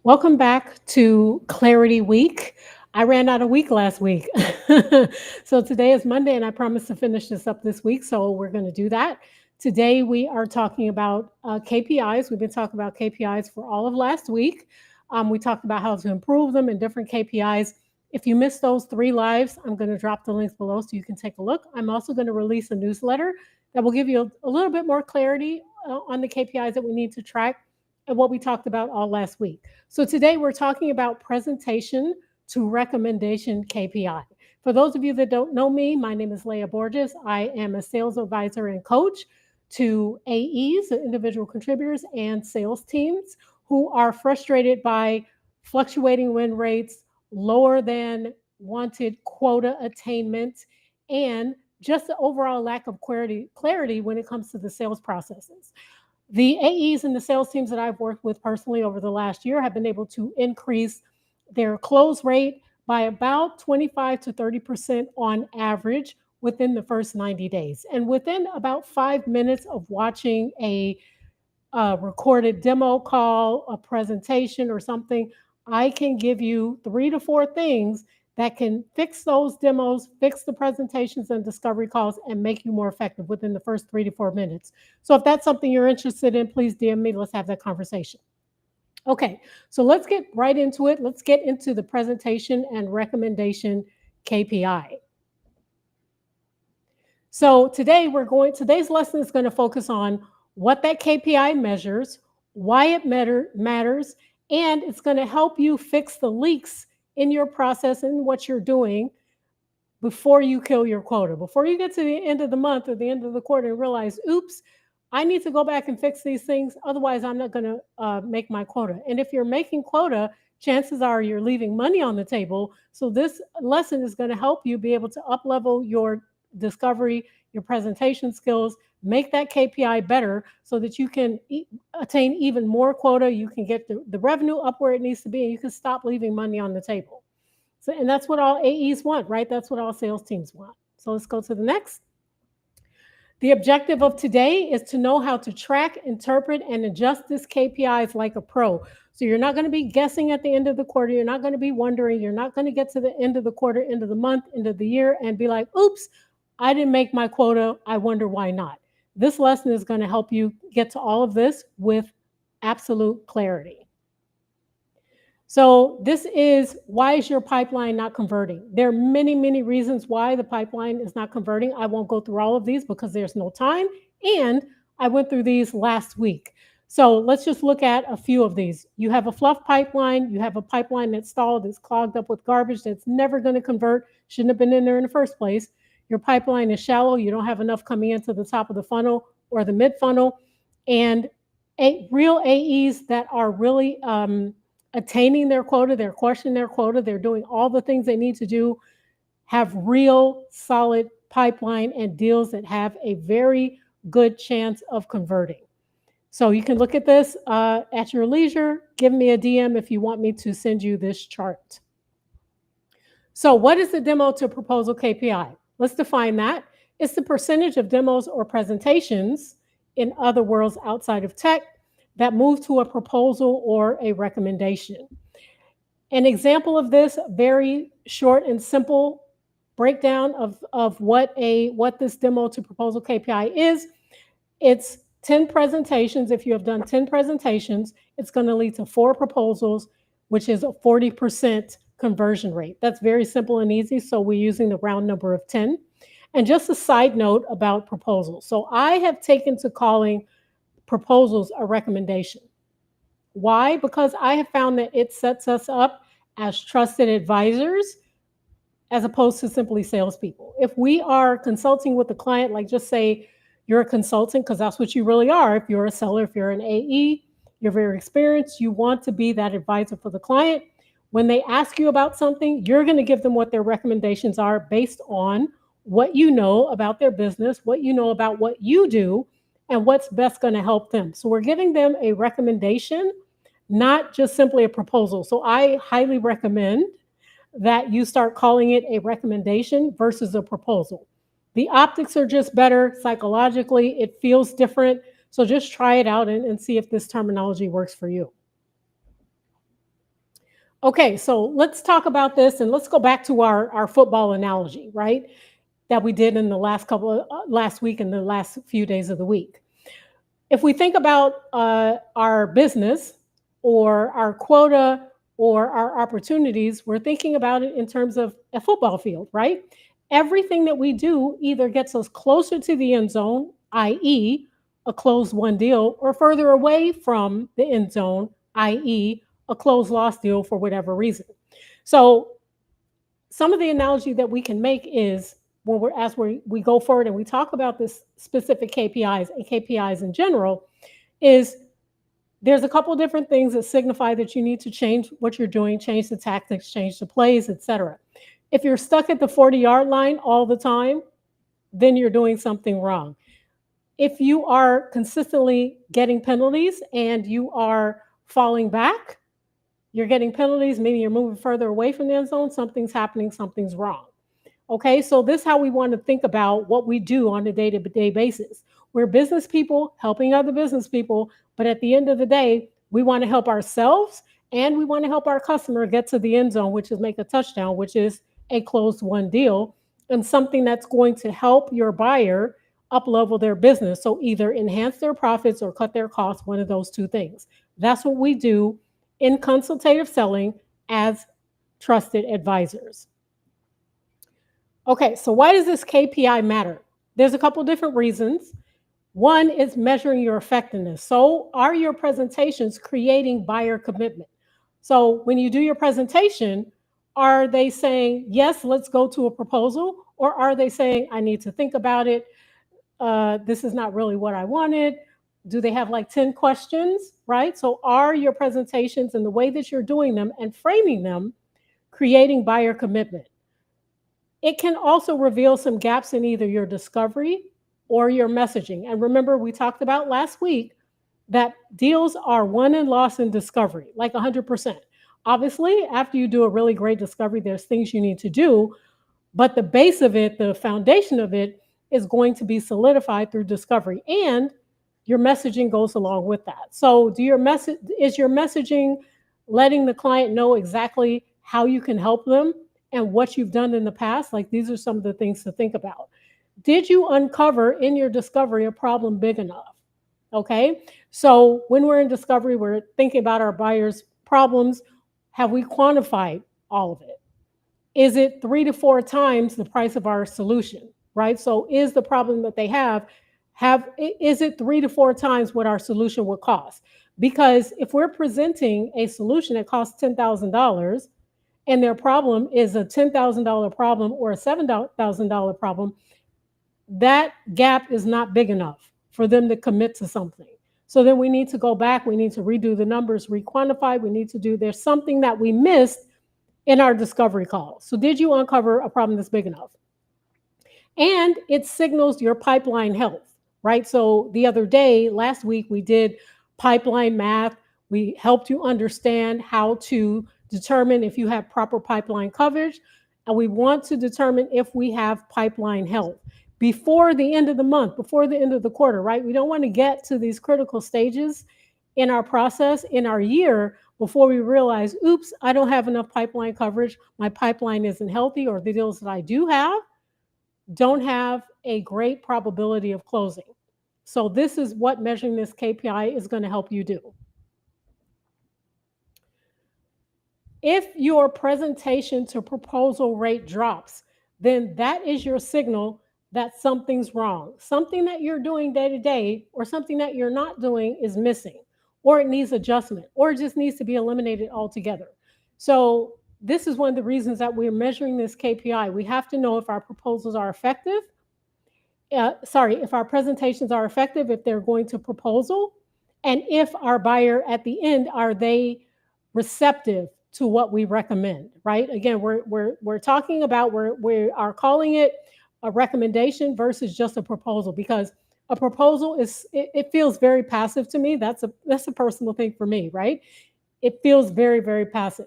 Welcome back to Clarity Week. I ran out of week last week. So today is Monday, and I promised to finish this up this week. So we're going to do that. Today, we are talking about KPIs. We've been talking about KPIs for all of last week. We talked about how to improve them and different KPIs. If you missed those three lives, I'm going to drop the links below so you can take a look. I'm also going to release a newsletter that will give you a little bit more clarity on the KPIs that we need to track and what we talked about all last week. So today we're talking about presentation to recommendation KPI. For those of you that don't know me, my name is Leah Borges. I am a sales advisor and coach to AEs, individual contributors, and sales teams who are frustrated by fluctuating win rates, lower than wanted quota attainment, and just the overall lack of clarity when it comes to the sales processes. The AEs and the sales teams that I've worked with personally over the last year have been able to increase their close rate by about 25 to 30% on average within the first 90 days. And within about 5 minutes of watching a recorded demo call, a presentation, or something, I can give you 3 to 4 things that can fix those demos, fix the presentations and discovery calls, and make you more effective within the first 3 to 4 minutes. So if that's something you're interested in, please DM me. Let's have that conversation. Okay, so let's get right into it. Let's get into the presentation and recommendation KPI. So today's lesson is going to focus on what that KPI measures, why it matters, and it's going to help you fix the leaks in your process and what you're doing before you kill your quota. Before you get to the end of the month or the end of the quarter and realize, oops, I need to go back and fix these things. Otherwise, I'm not going to make my quota. And if you're making quota, chances are you're leaving money on the table. So this lesson is going to help you be able to up-level your discovery, your presentation skills, make that KPI better so that you can attain even more quota. You can get the revenue up where it needs to be, and you can stop leaving money on the table. So, and that's what all AEs want, right? That's what all sales teams want. So let's go to the next. The objective of today is to know how to track, interpret, and adjust this KPIs like a pro. So you're not going to be guessing at the end of the quarter. You're not going to be wondering. You're not going to get to the end of the quarter, end of the month, end of the year, and be like, oops, I didn't make my quota. I wonder why not. This lesson is going to help you get to all of this with absolute clarity. So this is, why is your pipeline not converting? There are many, many reasons why the pipeline is not converting. I won't go through all of these because there's no time. And I went through these last week. So let's just look at a few of these. You have a fluff pipeline. You have a pipeline that's stalled, that's clogged up with garbage, that's never going to convert, shouldn't have been in there in the first place. Your pipeline is shallow. You don't have enough coming into the top of the funnel or the mid funnel. And real AEs that are really attaining their quota, they're crushing their quota, they're doing all the things they need to do, have real solid pipeline and deals that have a very good chance of converting. So you can look at this at your leisure. Give me a DM if you want me to send you this chart. So what is the demo to proposal KPI? Let's define that. It's the percentage of demos or presentations, in other words, outside of tech, that move to a proposal or a recommendation. An example of this, very short and simple breakdown of what this demo to proposal KPI is. It's 10 presentations. If you have done 10 presentations, it's going to lead to 4 proposals, which is a 40% conversion rate. That's very simple and easy. So we're using the round number of 10. And just a side note about proposals. So I have taken to calling proposals a recommendation. Why? Because I have found that it sets us up as trusted advisors as opposed to simply salespeople. If we are consulting with a client, like just say you're a consultant, because that's what you really are. If you're a seller, if you're an AE, you're very experienced, you want to be that advisor for the client. When they ask you about something, you're going to give them what their recommendations are based on what you know about their business, what you know about what you do, and what's best going to help them. So we're giving them a recommendation, not just simply a proposal. So I highly recommend that you start calling it a recommendation versus a proposal. The optics are just better psychologically. It feels different. So just try it out and see if this terminology works for you. Okay, so let's talk about this and let's go back to our football analogy, right? That we did in the last week and the last few days of the week. If we think about our business or our quota or our opportunities, we're thinking about it in terms of a football field, right? Everything that we do either gets us closer to the end zone, i.e., a closed won deal, or further away from the end zone, i.e., a closed loss deal for whatever reason. So, some of the analogy that we can make is when we go forward and we talk about this specific KPIs and KPIs in general, is there's a couple different things that signify that you need to change what you're doing, change the tactics, change the plays, etc. If you're stuck at the 40-yard line all the time, then you're doing something wrong. If you are consistently getting penalties and you are falling back, you're getting penalties, meaning you're moving further away from the end zone, something's happening, something's wrong. Okay, so this is how we want to think about what we do on a day-to-day basis. We're business people helping other business people, but at the end of the day, we want to help ourselves and we want to help our customer get to the end zone, which is make a touchdown, which is a closed won deal, and something that's going to help your buyer up level their business. So either enhance their profits or cut their costs, one of those two things. That's what we do in consultative selling as trusted advisors. Okay, so why does this KPI matter? There's a couple different reasons. One is measuring your effectiveness. So, are your presentations creating buyer commitment? So, when you do your presentation, are they saying, yes, let's go to a proposal? Or are they saying, I need to think about it? This is not really what I wanted. Do they have like 10 questions, right? So, are your presentations and the way that you're doing them and framing them creating buyer commitment? It can also reveal some gaps in either your discovery or your messaging. And remember, we talked about last week that deals are won and lost in discovery, like 100%. Obviously, after you do a really great discovery, there's things you need to do, but the base of it, the foundation of it, is going to be solidified through discovery. And your messaging goes along with that. So, is your messaging letting the client know exactly how you can help them and what you've done in the past? Like these are some of the things to think about. Did you uncover in your discovery a problem big enough? Okay. So when we're in discovery, we're thinking about our buyers' problems. Have we quantified all of it? Is it 3 to 4 times the price of our solution? Right. So is the problem that they have is it 3 to 4 times what our solution would cost? Because if we're presenting a solution that costs $10,000 and their problem is a $10,000 problem or a $7,000 problem, that gap is not big enough for them to commit to something. So then we need to go back, we need to redo the numbers, requantify, we need to do, there's something that we missed in our discovery call. So did you uncover a problem that's big enough? And it signals your pipeline health, right? So the other day, last week, we did pipeline math. We helped you understand how to determine if you have proper pipeline coverage. And we want to determine if we have pipeline health before the end of the month, before the end of the quarter, right? We don't want to get to these critical stages in our process, in our year, before we realize, oops, I don't have enough pipeline coverage. My pipeline isn't healthy, or the deals that I do have don't have a great probability of closing. So this is what measuring this KPI is going to help you do. If your presentation to proposal rate drops, then that is your signal that something's wrong. Something that you're doing day to day or something that you're not doing is missing, or it needs adjustment, or it just needs to be eliminated altogether. So this is one of the reasons that we're measuring this KPI. We have to know if our proposals are effective. If our presentations are effective, if they're going to proposal, and if our buyer at the end, are they receptive to what we recommend, right? Again, we're talking about, we are calling it a recommendation versus just a proposal, because a proposal it feels very passive to me. That's a personal thing for me, right? It feels very, very passive.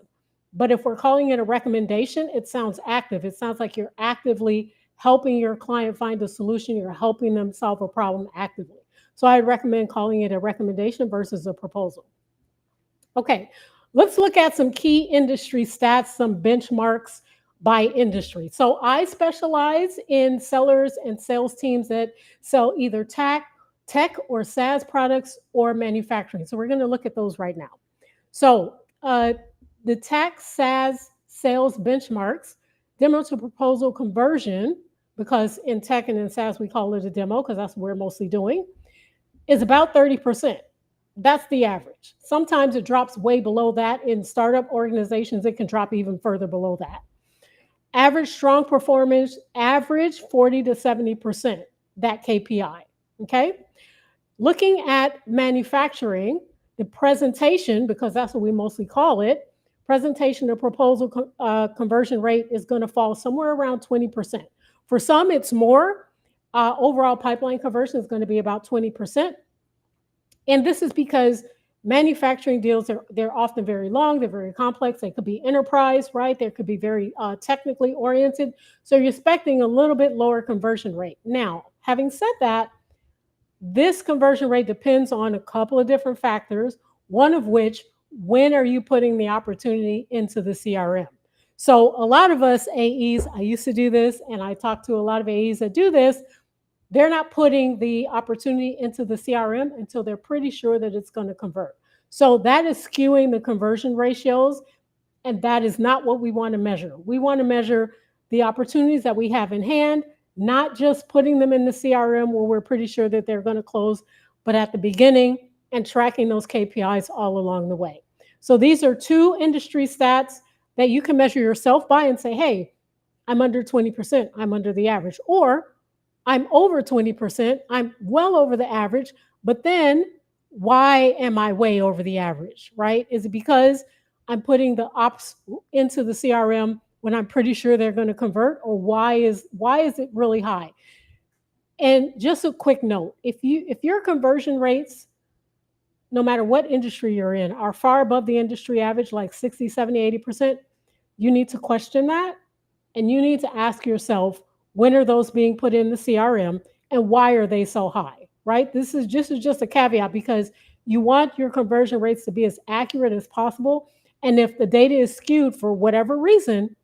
But if we're calling it a recommendation, it sounds active. It sounds like you're actively helping your client find a solution. You're helping them solve a problem actively. So I recommend calling it a recommendation versus a proposal. Okay, Let's look at some key industry stats, some benchmarks by industry. So I specialize in sellers and sales teams that sell either tech or SaaS products or manufacturing. So we're going to look at those right now. So the tech SaaS sales benchmarks, demo to proposal conversion, because in tech and in SaaS we call it a demo because that's what we're mostly doing, is about 30%. That's the average. Sometimes it drops way below that. In startup organizations, it can drop even further below that. Average strong performance, average 40 to 70%, that KPI. Okay. Looking at manufacturing, the presentation, because that's what we mostly call it, presentation to proposal conversion rate is going to fall somewhere around 20%. For some, it's more. Overall pipeline conversion is going to be about 20%. And this is because manufacturing deals they're often very long, they're very complex, they could be enterprise, right? They could be very technically oriented. So you're expecting a little bit lower conversion rate. Now, having said that, this conversion rate depends on a couple of different factors, one of which, when are you putting the opportunity into the CRM? So a lot of us AEs, I used to do this, and I talk to a lot of AEs that do this, they're not putting the opportunity into the CRM until they're pretty sure that it's going to convert. So that is skewing the conversion ratios, and that is not what we want to measure. We want to measure the opportunities that we have in hand, not just putting them in the CRM where we're pretty sure that they're going to close, but at the beginning and tracking those KPIs all along the way. So these are two industry stats that you can measure yourself by and say, hey, I'm under 20%, I'm under the average, or I'm over 20%, I'm well over the average, but then why am I way over the average, right? Is it because I'm putting the ops into the CRM when I'm pretty sure they're going to convert, or why is it really high? And just a quick note, if your conversion rates, no matter what industry you're in, are far above the industry average, like 60, 70, 80%, you need to question that, and you need to ask yourself, when are those being put in the CRM and why are they so high, right? This is just a caveat, because you want your conversion rates to be as accurate as possible. And if the data is skewed for whatever reason,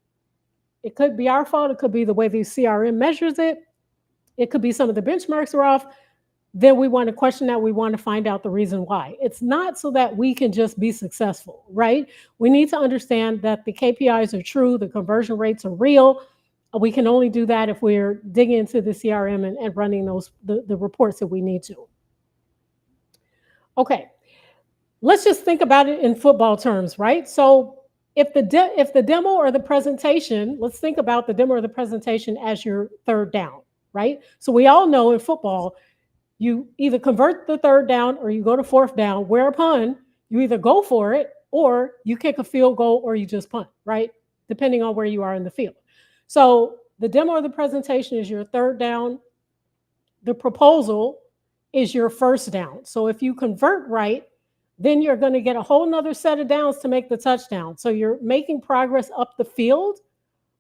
it could be our fault, it could be the way the CRM measures it, it could be some of the benchmarks are off, then we want to question that. We want to find out the reason why. It's not so that we can just be successful, right? We need to understand that the KPIs are true, the conversion rates are real. We can only do that if we're digging into the CRM and running the reports that we need to. Okay, let's just think about it in football terms, right? So if the demo or the presentation, let's think about the demo or the presentation as your third down, right? So we all know in football, you either convert the third down or you go to fourth down, whereupon you either go for it or you kick a field goal or you just punt, right? Depending on where you are in the field. So the demo or the presentation is your third down. The proposal is your first down. So if you convert right, then you're going to get a whole nother set of downs to make the touchdown. So you're making progress up the field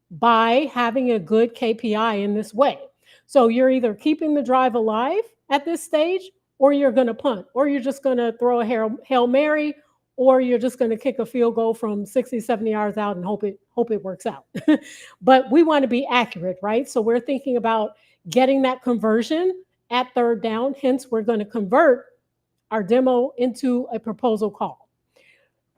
by having a good KPI in this way. So you're either keeping the drive alive at this stage, or you're going to punt, or you're just going to throw a Hail Mary, or you're just going to kick a field goal from 60, 70 yards out and hope it works out. But we want to be accurate, right? So we're thinking about getting that conversion at third down. Hence, we're going to convert our demo into a proposal call.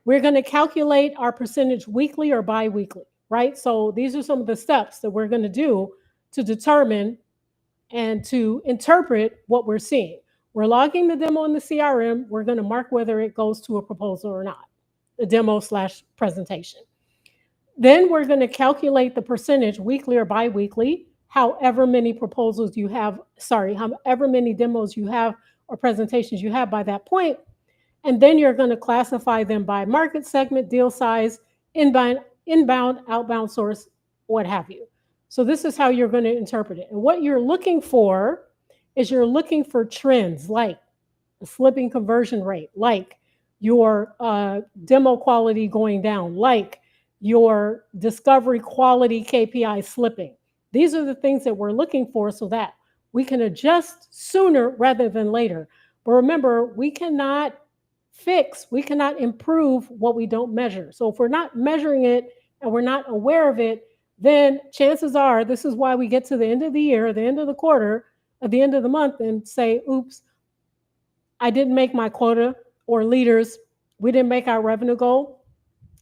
We're going to calculate our percentage weekly or bi-weekly, right? So these are some of the steps that we're going to do to determine and to interpret what we're seeing. We're logging the demo in the CRM. We're going to mark whether it goes to a proposal or not, a demo / presentation. Then we're going to calculate the percentage weekly or bi-weekly, however many proposals you have, however many demos you have or presentations you have by that point. And then you're going to classify them by market segment, deal size, inbound, outbound source, what have you. So this is how you're going to interpret it. And what you're looking for is you're looking for trends like a slipping conversion rate, like your demo quality going down, like your discovery quality KPI slipping. These are the things that we're looking for so that we can adjust sooner rather than later. But remember, we cannot fix, we cannot improve what we don't measure. So if we're not measuring it and we're not aware of it, then chances are this is why we get to the end of the year, the end of the quarter, at the end of the month and say, oops, I didn't make my quota, or leaders, we didn't make our revenue goal.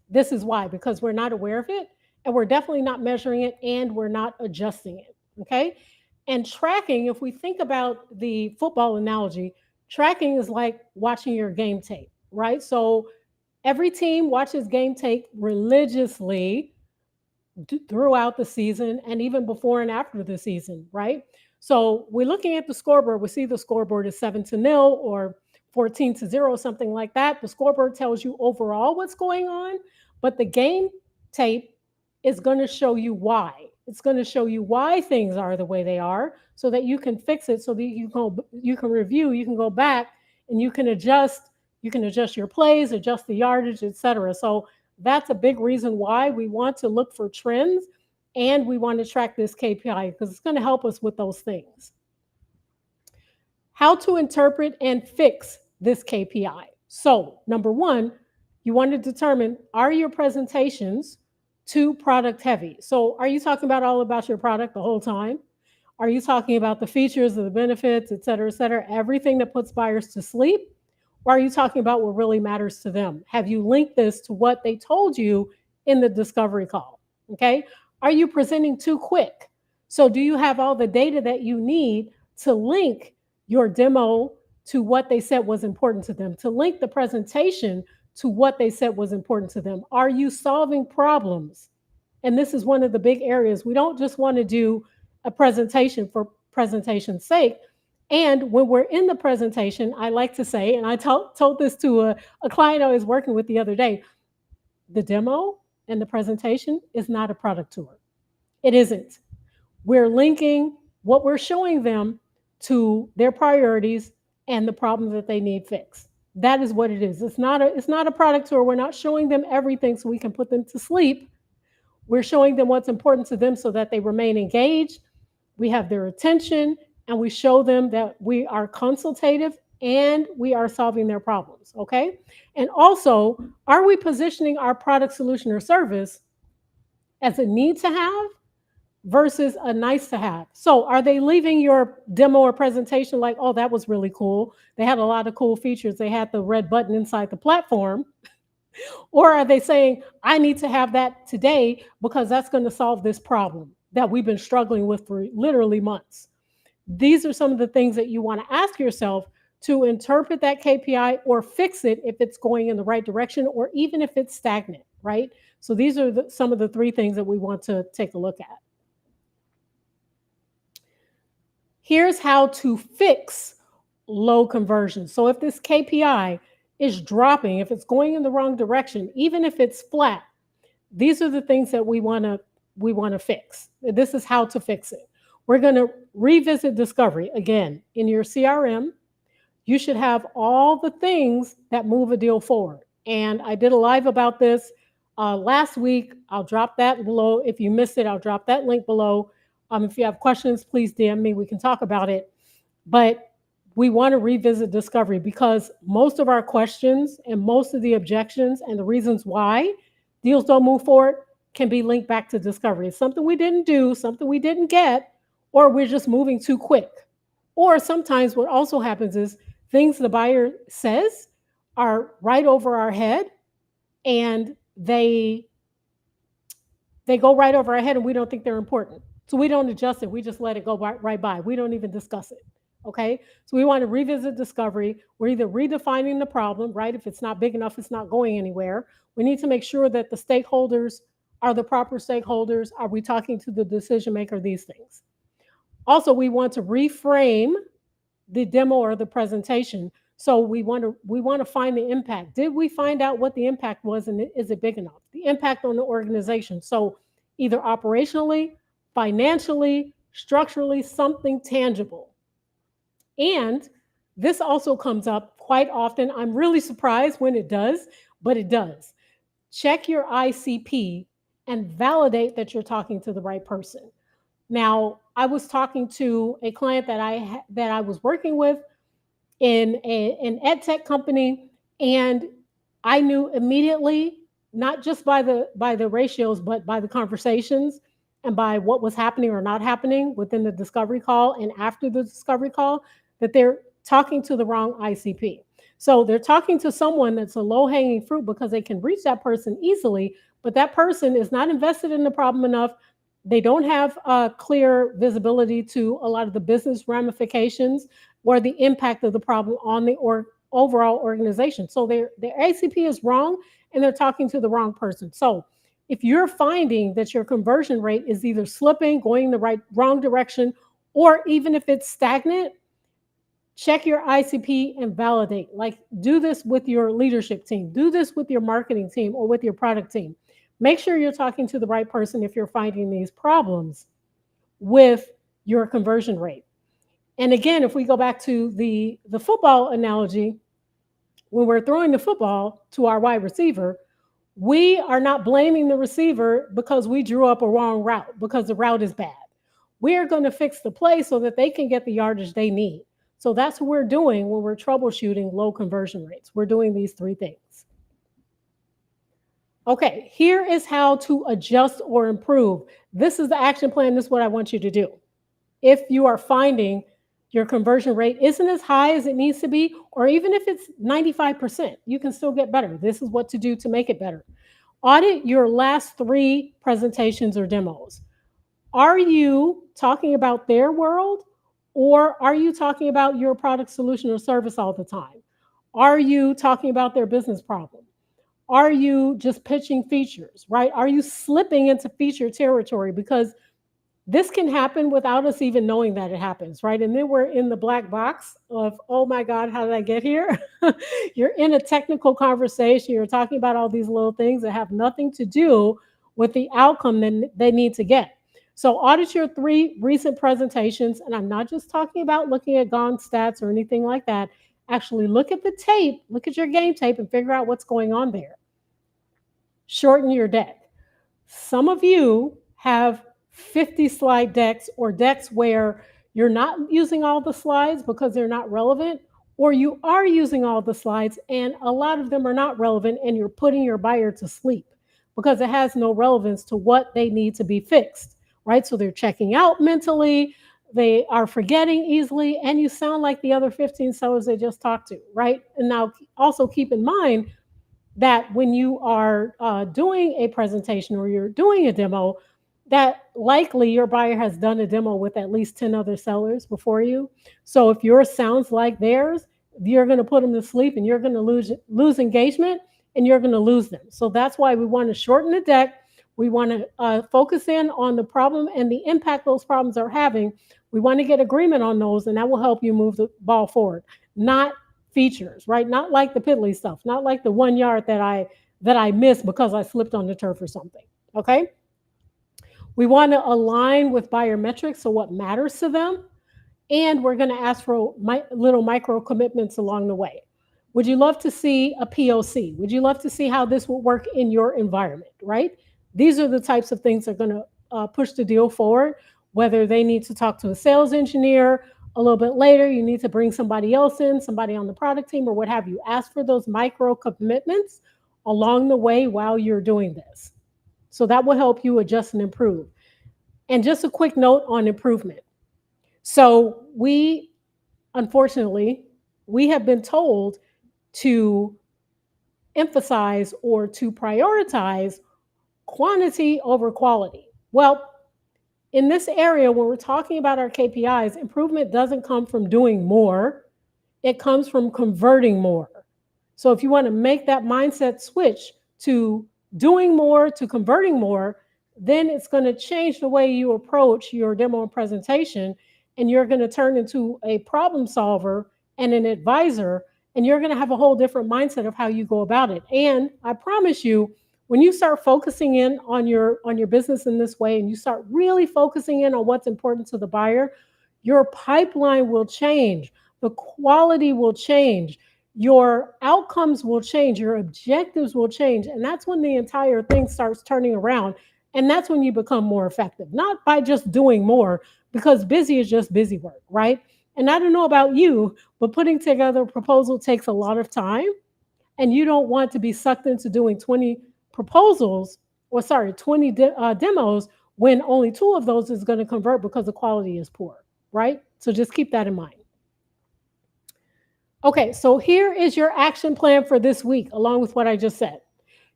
This is why, because we're not aware of it and we're definitely not measuring it and we're not adjusting it. Okay. And tracking, if we think about the football analogy, tracking is like watching your game tape, right? So every team watches game tape religiously throughout the season and even before and after the season, right? So we're looking at the scoreboard. We see the scoreboard is 7-0 or 14-0, something like that. The scoreboard tells you overall what's going on, but the game tape is going to show you why. It's going to show you why things are the way they are, so that you can fix it, so that you can review, you can go back, and you can adjust. You can adjust your plays, adjust the yardage, etc. So that's a big reason why we want to look for trends and we want to track this KPI, because it's going to help us with those things. How to interpret and fix this KPI. So, number one, you want to determine, are your presentations too product heavy? So, are you talking about all about your product the whole time? Are you talking about the features, the benefits, et cetera, everything that puts buyers to sleep? Or are you talking about what really matters to them? Have you linked this to what they told you in the discovery call? Okay. Are you presenting too quick? So, do you have all the data that you need to link your demo to what they said was important to them, to link the presentation to what they said was important to them? Are you solving problems? And this is one of the big areas. We don't just want to do a presentation for presentation's sake. And when we're in the presentation, I like to say, and I told this to a client I was working with the other day, the demo and the presentation is not a product tour. It isn't. We're linking what we're showing them to their priorities and the problems that they need fixed. That is what it is. It's not a product tour. We're not showing them everything so we can put them to sleep. We're showing them what's important to them so that they remain engaged, we have their attention, and we show them that we are consultative and we are solving their problems, okay? And also, are we positioning our product, solution, or service as a need to have versus a nice to have? So are they leaving your demo or presentation like, oh, that was really cool. They had a lot of cool features. They had the red button inside the platform. Or are they saying, I need to have that today because that's going to solve this problem that we've been struggling with for literally months? These are some of the things that you want to ask yourself to interpret that KPI or fix it if it's going in the right direction or even if it's stagnant, right? So these are some of the three things that we want to take a look at. Here's how to fix low conversion. So if this KPI is dropping, if it's going in the wrong direction, even if it's flat, these are the things that we want to fix. This is how to fix it. We're going to revisit discovery again in your CRM. You should have all the things that move a deal forward. And I did a live about this last week. I'll drop that below. If you missed it, I'll drop that link below. If you have questions, please DM me. We can talk about it. But we want to revisit discovery because most of our questions and most of the objections and the reasons why deals don't move forward can be linked back to discovery. It's something we didn't do, something we didn't get, or we're just moving too quick. Or sometimes what also happens is things the buyer says are right over our head and they go right over our head and we don't think they're important. So we don't adjust it. We just let it go right by. We don't even discuss it. Okay. So we want to revisit discovery. We're either redefining the problem, right? If it's not big enough, it's not going anywhere. We need to make sure that the stakeholders are the proper stakeholders. Are we talking to the decision maker? These things. Also, we want to reframe the demo or the presentation. So we want to find the impact. Did we find out what the impact was, and is it big enough? The impact on the organization. So either operationally, financially, structurally, something tangible. And this also comes up quite often. I'm really surprised when it does, but it does. Check your ICP and validate that you're talking to the right person. Now, I was talking to a client that I was working with in an ed tech company, And I knew immediately, not just by the ratios, but by the conversations and by what was happening or not happening within the discovery call and after the discovery call, that they're talking to the wrong ICP. So they're talking to someone that's a low hanging fruit because they can reach that person easily, but that person is not invested in the problem enough. They don't have clear visibility to a lot of the business ramifications or the impact of the problem on the overall organization. So their ACP is wrong and they're talking to the wrong person. So if you're finding that your conversion rate is either slipping, going the wrong direction, or even if it's stagnant, check your ICP and validate. Like, do this with your leadership team, do this with your marketing team or with your product team. Make sure you're talking to the right person if you're finding these problems with your conversion rate. And again, if we go back to the football analogy, when we're throwing the football to our wide receiver, we are not blaming the receiver because we drew up a wrong route, because the route is bad. We are going to fix the play so that they can get the yardage they need. So that's what we're doing when we're troubleshooting low conversion rates. We're doing these three things. Okay, here is how to adjust or improve. This is the action plan. This is what I want you to do. If you are finding your conversion rate isn't as high as it needs to be, or even if it's 95%, you can still get better. This is what to do to make it better. Audit your last 3 presentations or demos. Are you talking about their world, or are you talking about your product, solution, or service all the time? Are you talking about their business problem? Are you just pitching features, right? Are you slipping into feature territory? Because this can happen without us even knowing that it happens, right? And then we're in the black box of, oh my God, how did I get here? You're in a technical conversation. You're talking about all these little things that have nothing to do with the outcome that they need to get. So audit your 3 recent presentations. And I'm not just talking about looking at Gone stats or anything like that. Actually look at the tape, look at your game tape and figure out what's going on there. Shorten your deck. Some of you have 50 slide decks or decks where you're not using all the slides because they're not relevant, or you are using all the slides and a lot of them are not relevant and you're putting your buyer to sleep because it has no relevance to what they need to be fixed, right? So they're checking out mentally, they are forgetting easily, and you sound like the other 15 sellers they just talked to, right? And now also keep in mind that when you are doing a presentation or you're doing a demo, that likely your buyer has done a demo with at least 10 other sellers before you. So if yours sounds like theirs, you're going to put them to sleep and you're going to lose engagement and you're going to lose them. So that's why we want to shorten the deck. We want to focus in on the problem and the impact those problems are having. We want to get agreement on those, and that will help you move the ball forward, not features, right? Not like the piddly stuff, not like the 1 yard that I missed because I slipped on the turf or something. Okay. We want to align with buyer metrics, so what matters to them, and we're going to ask for little micro commitments along the way. Would you love to see a POC? Would you love to see how this will work in your environment, right? These are the types of things that are going to push the deal forward, whether they need to talk to a sales engineer a little bit later, you need to bring somebody else in, somebody on the product team or what have you. Ask for those micro commitments along the way while you're doing this. So that will help you adjust and improve. And just a quick note on improvement. So unfortunately, we have been told to emphasize or to prioritize quantity over quality. Well, in this area, when we're talking about our KPIs, improvement doesn't come from doing more. It comes from converting more. So if you want to make that mindset switch to doing more, to converting more, then it's going to change the way you approach your demo and presentation. And you're going to turn into a problem solver and an advisor. And you're going to have a whole different mindset of how you go about it. And I promise you, when you start focusing in on your business in this way, and you start really focusing in on what's important to the buyer, your pipeline will change, the quality will change, your outcomes will change, your objectives will change, and that's when the entire thing starts turning around. And that's when you become more effective, not by just doing more, because busy is just busy work, right? And I don't know about you, but putting together a proposal takes a lot of time. and you don't want to be sucked into doing 20 proposals, or sorry, 20 demos, when only 2 of those is going to convert because the quality is poor, right? So just keep that in mind. Okay, so here is your action plan for this week, along with what I just said.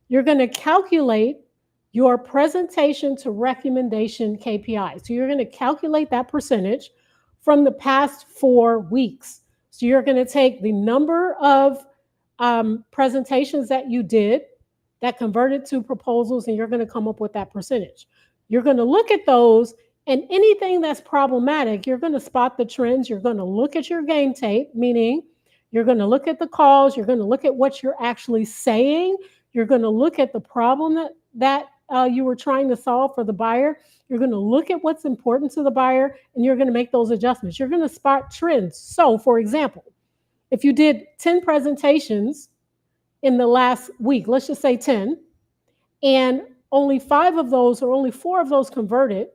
You're going to calculate your presentation to recommendation KPI. So you're going to calculate that percentage from the past 4 weeks. So you're going to take the number of presentations that you did that converted to proposals, and you're going to come up with that percentage. You're going to look at those, and anything that's problematic, you're going to spot the trends. You're going to look at your game tape, meaning you're going to look at the calls. You're going to look at what you're actually saying. You're going to look at the problem that you were trying to solve for the buyer. You're going to look at what's important to the buyer, and you're going to make those adjustments. You're going to spot trends. So, for example, if you did 10 presentations in the last week, let's just say 10, and only 5 of those or only 4 of those converted,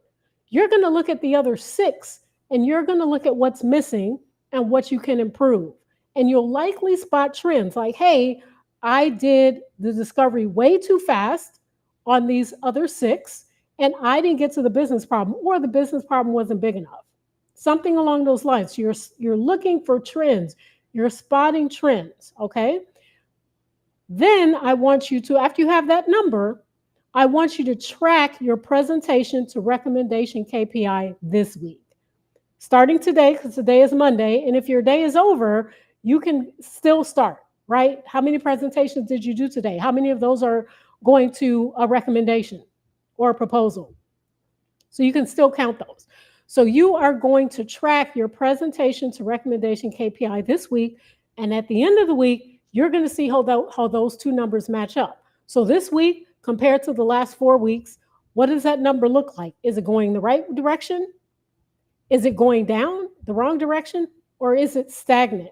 you're going to look at the other 6, and you're going to look at what's missing and what you can improve. And you'll likely spot trends like, hey, I did the discovery way too fast on these other 6, and I didn't get to the business problem, or the business problem wasn't big enough. Something along those lines. You're looking for trends. You're spotting trends, okay? Then I want you to, after you have that number, I want you to track your presentation to recommendation KPI this week. Starting today, because today is Monday, and if your day is over, you can still start, right? How many presentations did you do today? How many of those are going to a recommendation or a proposal? So you can still count those. So you are going to track your presentation to recommendation KPI this week, and at the end of the week, you're going to see how those 2 numbers match up. So this week, compared to the last 4 weeks, what does that number look like? Is it going the right direction? Is it going down the wrong direction? Or is it stagnant?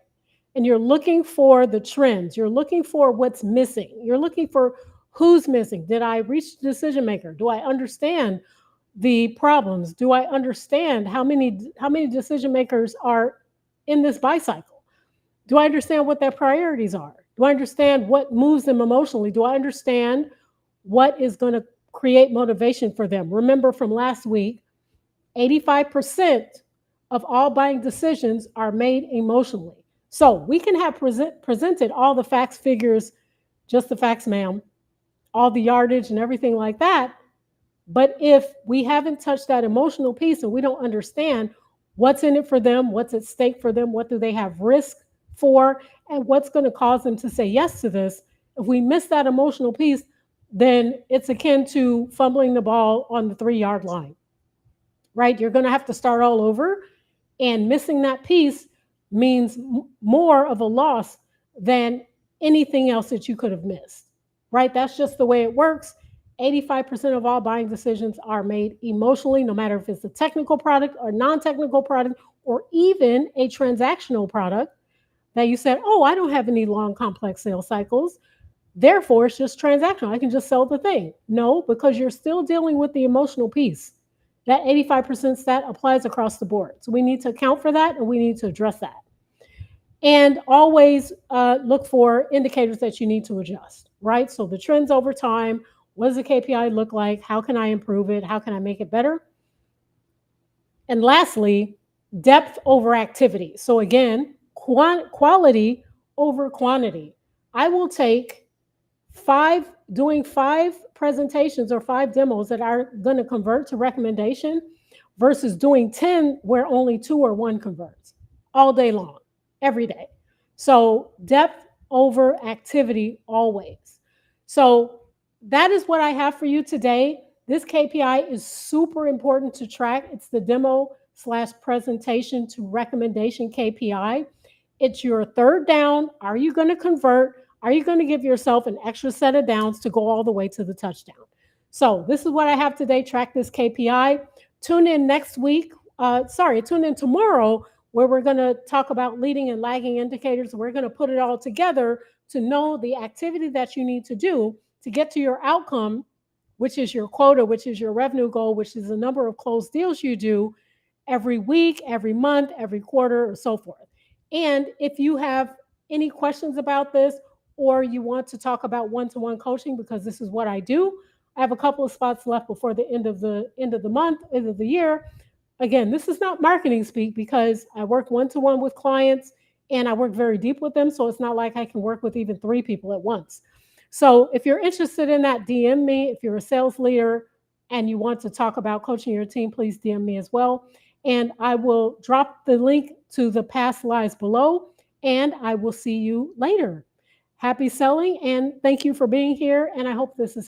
And you're looking for the trends. You're looking for what's missing. You're looking for who's missing. Did I reach the decision maker? Do I understand the problems? Do I understand how many decision makers are in this buy cycle? Do I understand what their priorities are? Do I understand what moves them emotionally? Do I understand what is going to create motivation for them? Remember from last week, 85% of all buying decisions are made emotionally. So we can have presented all the facts, figures, just the facts, ma'am, all the yardage and everything like that. But if we haven't touched that emotional piece and we don't understand what's in it for them, what's at stake for them, what do they have risk for, and what's going to cause them to say yes to this, if we miss that emotional piece, then it's akin to fumbling the ball on the 3-yard line, right? You're going to have to start all over, and missing that piece means more of a loss than anything else that you could have missed, right? That's just the way it works. 85% of all buying decisions are made emotionally, no matter if it's a technical product or non-technical product, or even a transactional product that you said, oh, I don't have any long, complex sales cycles. Therefore, it's just transactional. I can just sell the thing. No, because you're still dealing with the emotional piece. That 85% stat applies across the board. So we need to account for that, and we need to address that. And always look for indicators that you need to adjust, right? So the trends over time, what does the KPI look like? How can I improve it? How can I make it better? And lastly, depth over activity. So again, quality over quantity. I will take doing 5 presentations or 5 demos that are going to convert to recommendation versus doing 10 where only 2 or 1 converts all day long, every day. So depth over activity always. So that is what I have for you today. This KPI is super important to track. It's the demo/presentation to recommendation KPI. It's your 3rd down. Are you going to convert? Are you going to give yourself an extra set of downs to go all the way to the touchdown? So this is what I have today. Track this KPI. Tune in next week. Tune in tomorrow, where we're going to talk about leading and lagging indicators. We're going to put it all together to know the activity that you need to do to get to your outcome, which is your quota, which is your revenue goal, which is the number of closed deals you do every week, every month, every quarter, or so forth. And if you have any questions about this, or you want to talk about one-to-one coaching, because this is what I do. I have a couple of spots left before the end of the month, end of the year. Again, this is not marketing speak, because I work one-to-one with clients and I work very deep with them. So it's not like I can work with even three people at once. So if you're interested in that, DM me. If you're a sales leader and you want to talk about coaching your team, please DM me as well. And I will drop the link to the past lives below, and I will see you later. Happy selling, and thank you for being here. And I hope this is